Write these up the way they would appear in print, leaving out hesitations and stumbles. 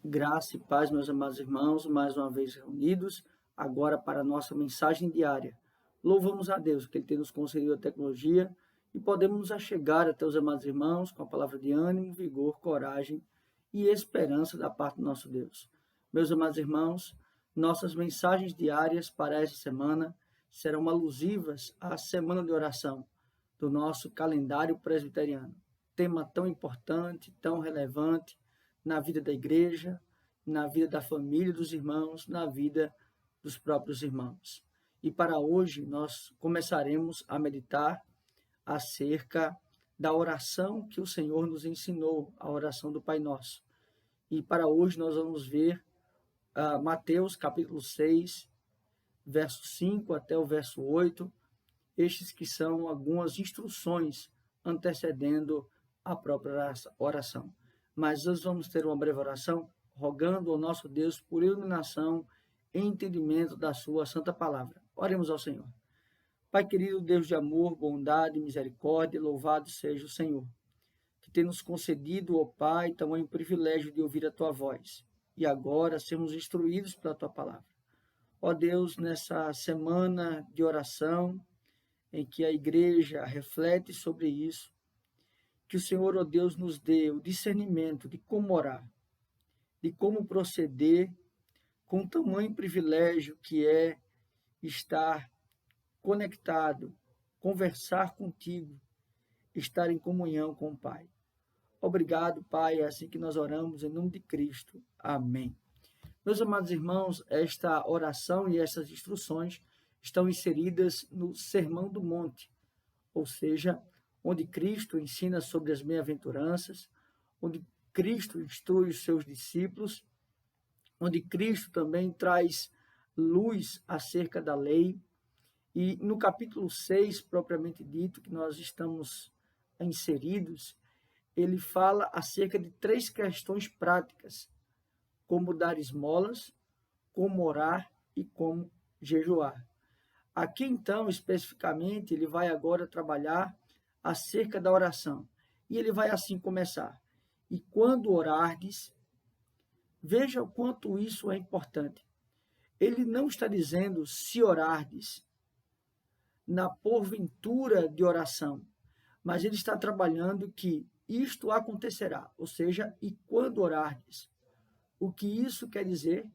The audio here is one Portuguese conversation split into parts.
Graça e paz, meus amados irmãos, mais uma vez reunidos, agora para a nossa mensagem diária. Louvamos a Deus que Ele tem nos concedido a tecnologia e podemos nos achegar até os amados irmãos com a palavra de ânimo, vigor, coragem e esperança da parte do nosso Deus. Meus amados irmãos, nossas mensagens diárias para essa semana serão alusivas à semana de oração do nosso calendário presbiteriano. Tema tão importante, tão relevante, na vida da igreja, na vida da família dos irmãos, na vida dos próprios irmãos. E para hoje nós começaremos a meditar acerca da oração que o Senhor nos ensinou, a oração do Pai Nosso. E para hoje nós vamos ver Mateus capítulo 6, verso 5 até o verso 8, estes que são algumas instruções antecedendo a própria oração. Mas nós vamos ter uma breve oração, rogando ao nosso Deus por iluminação e entendimento da sua santa palavra. Oremos ao Senhor. Pai querido, Deus de amor, bondade, misericórdia, louvado seja o Senhor, que tem nos concedido, ó Pai, tamanho privilégio de ouvir a tua voz, e agora sermos instruídos pela tua palavra. Ó Deus, nessa semana de oração, em que a igreja reflete sobre isso, que o Senhor, ó Deus, nos dê o discernimento de como orar, de como proceder com o tamanho privilégio que é estar conectado, conversar contigo, estar em comunhão com o Pai. Obrigado, Pai, é assim que nós oramos em nome de Cristo. Amém. Meus amados irmãos, esta oração e essas instruções estão inseridas no Sermão do Monte, ou seja, onde Cristo ensina sobre as bem-aventuranças, onde Cristo instrui os seus discípulos, onde Cristo também traz luz acerca da lei. E no capítulo 6, propriamente dito, que nós estamos inseridos, ele fala acerca de 3 questões práticas: como dar esmolas, como orar e como jejuar. Aqui, então, especificamente, ele vai agora trabalhar acerca da oração. E ele vai assim começar: e quando orardes, veja o quanto isso é importante. Ele não está dizendo se orardes na porventura de oração, mas ele está trabalhando que isto acontecerá, ou seja, e quando orardes. O que isso quer dizer?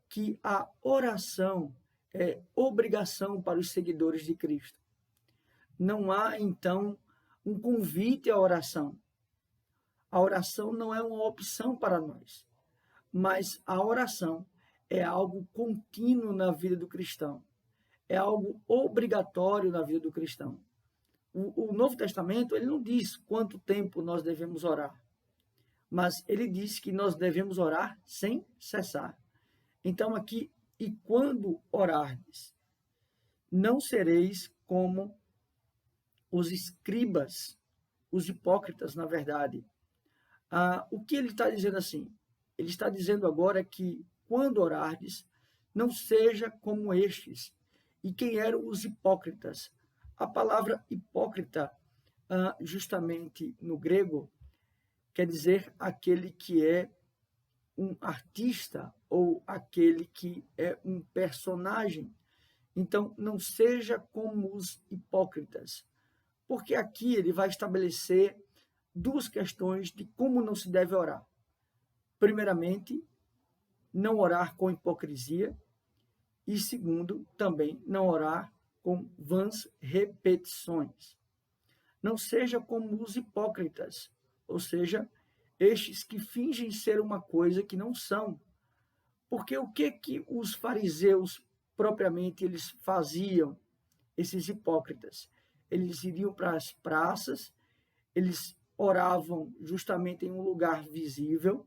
Que a oração é obrigação para os seguidores de Cristo. Não há, então, um convite à oração. A oração não é uma opção para nós, mas a oração é algo contínuo na vida do cristão, é algo obrigatório na vida do cristão. O Novo Testamento, ele não diz quanto tempo nós devemos orar, mas ele diz que nós devemos orar sem cessar. Então aqui, e quando orardes, não sereis como os escribas, os hipócritas, na verdade. O que ele está dizendo assim? Ele está dizendo agora que, quando orardes, não seja como estes. E quem eram os hipócritas? A palavra hipócrita, justamente no grego, quer dizer aquele que é um artista ou aquele que é um personagem. Então, não seja como os hipócritas, porque aqui ele vai estabelecer 2 questões de como não se deve orar. Primeiramente, não orar com hipocrisia, e segundo, também não orar com vãs repetições. Não seja como os hipócritas, ou seja, estes que fingem ser uma coisa que não são. Porque o que os fariseus propriamente eles faziam, esses hipócritas? Eles iriam para as praças, eles oravam justamente em um lugar visível.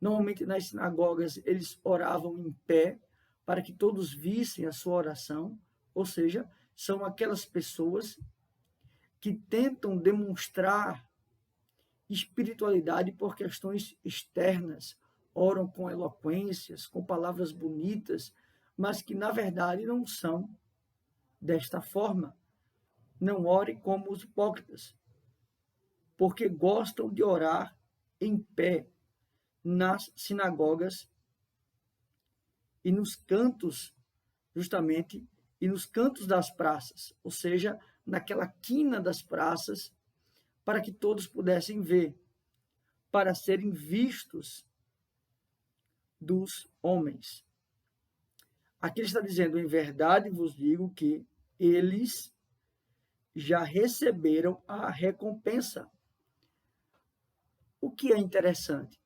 Normalmente nas sinagogas eles oravam em pé, para que todos vissem a sua oração, ou seja, são aquelas pessoas que tentam demonstrar espiritualidade por questões externas, oram com eloquências, com palavras bonitas, mas que na verdade não são desta forma. Não ore como os hipócritas, porque gostam de orar em pé. nas sinagogas e nos cantos, justamente, e nos cantos das praças, ou seja, naquela quina das praças, para que todos pudessem ver, para serem vistos dos homens. Aqui ele está dizendo, em verdade vos digo que eles já receberam a recompensa. O que é interessante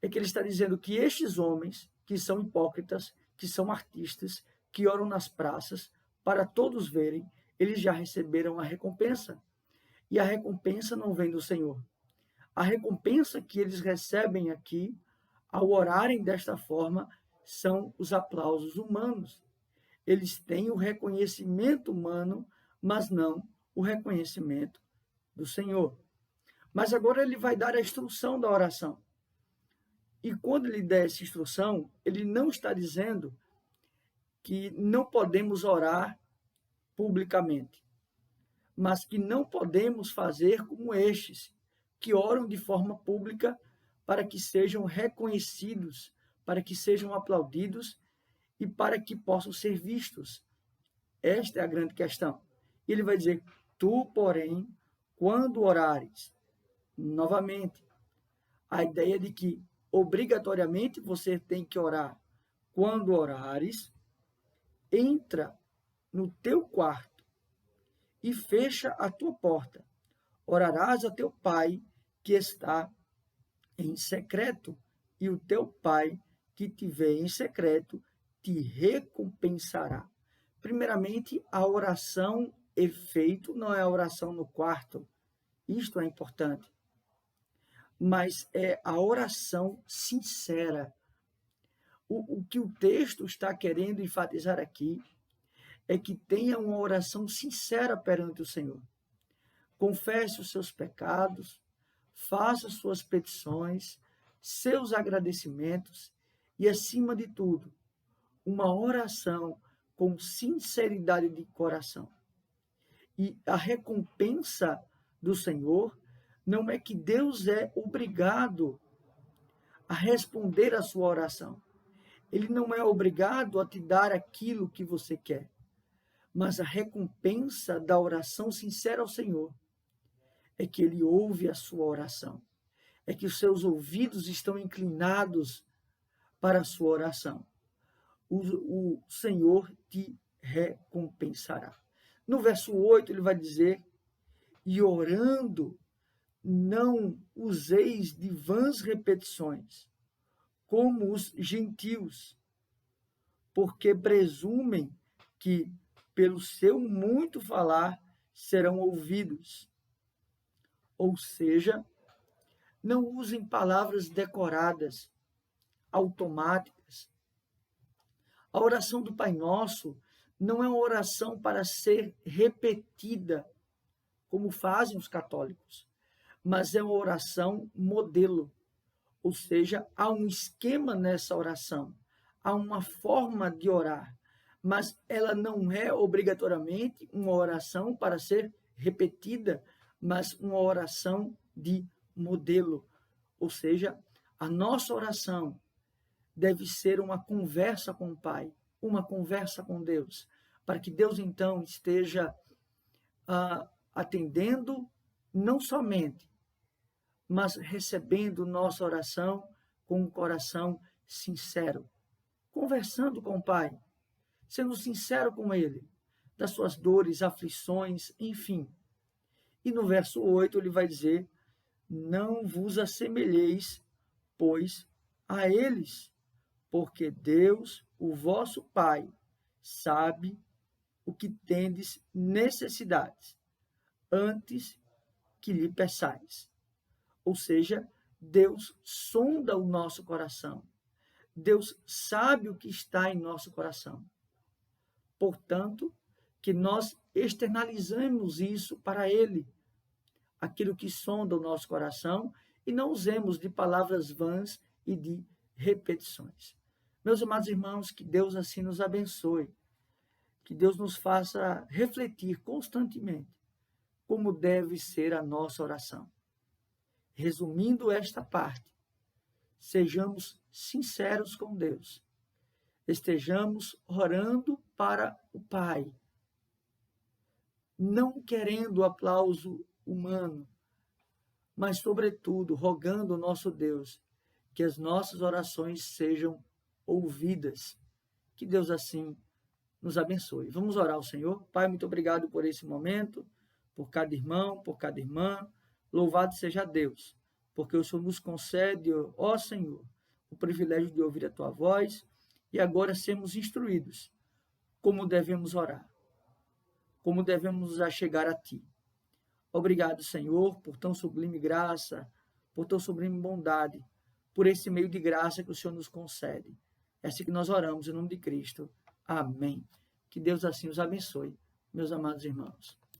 é que ele está dizendo que estes homens, que são hipócritas, que são artistas, que oram nas praças, para todos verem, eles já receberam a recompensa. E a recompensa não vem do Senhor. A recompensa que eles recebem aqui, ao orarem desta forma, são os aplausos humanos. Eles têm o reconhecimento humano, mas não o reconhecimento do Senhor. Mas agora ele vai dar a instrução da oração. E quando ele der essa instrução, ele não está dizendo que não podemos orar publicamente, mas que não podemos fazer como estes, que oram de forma pública para que sejam reconhecidos, para que sejam aplaudidos e para que possam ser vistos. Esta é a grande questão. Ele vai dizer, tu, porém, quando orares, novamente, a ideia de que obrigatoriamente você tem que orar. Quando orares, entra no teu quarto e fecha a tua porta. Orarás a teu pai que está em secreto, e o teu pai que te vê em secreto te recompensará. Primeiramente, a oração efeito não é a oração no quarto. Isto é importante. Mas é a oração sincera. O que o texto está querendo enfatizar aqui é que tenha uma oração sincera perante o Senhor. Confesse os seus pecados, faça suas petições, seus agradecimentos e, acima de tudo, uma oração com sinceridade de coração. E a recompensa do Senhor não é que Deus é obrigado a responder a sua oração. Ele não é obrigado a te dar aquilo que você quer. Mas a recompensa da oração sincera ao Senhor é que Ele ouve a sua oração. É que os seus ouvidos estão inclinados para a sua oração. O Senhor te recompensará. No verso 8, ele vai dizer, e orando, não useis de vãs repetições, como os gentios, porque presumem que, pelo seu muito falar, serão ouvidos. Ou seja, não usem palavras decoradas, automáticas. A oração do Pai Nosso não é uma oração para ser repetida, como fazem os católicos, mas é uma oração modelo. Ou seja, há um esquema nessa oração, há uma forma de orar, mas ela não é obrigatoriamente uma oração para ser repetida, mas uma oração de modelo. Ou seja, a nossa oração deve ser uma conversa com o Pai, uma conversa com Deus, para que Deus então esteja atendendo não somente, mas recebendo nossa oração com um coração sincero, conversando com o Pai, sendo sincero com Ele, das suas dores, aflições, enfim. E no verso 8 ele vai dizer, não vos assemelheis, pois, a eles, porque Deus, o vosso Pai, sabe o que tendes necessidades, antes que lhe peçais. Ou seja, Deus sonda o nosso coração. Deus sabe o que está em nosso coração. Portanto, que nós externalizamos isso para Ele, aquilo que sonda o nosso coração, e não usemos de palavras vãs e de repetições. Meus amados irmãos, que Deus assim nos abençoe, que Deus nos faça refletir constantemente como deve ser a nossa oração. Resumindo esta parte, sejamos sinceros com Deus. Estejamos orando para o Pai, não querendo o aplauso humano, mas, sobretudo, rogando ao nosso Deus que as nossas orações sejam ouvidas. Que Deus assim nos abençoe. Vamos orar ao Senhor. Pai, muito obrigado por esse momento, por cada irmão, por cada irmã. Louvado seja Deus, porque o Senhor nos concede, ó Senhor, o privilégio de ouvir a Tua voz e agora sermos instruídos como devemos orar, como devemos nos achegar a Ti. Obrigado, Senhor, por tão sublime graça, por tão sublime bondade, por esse meio de graça que o Senhor nos concede. É assim que nós oramos, em nome de Cristo. Amém. Que Deus assim os abençoe, meus amados irmãos.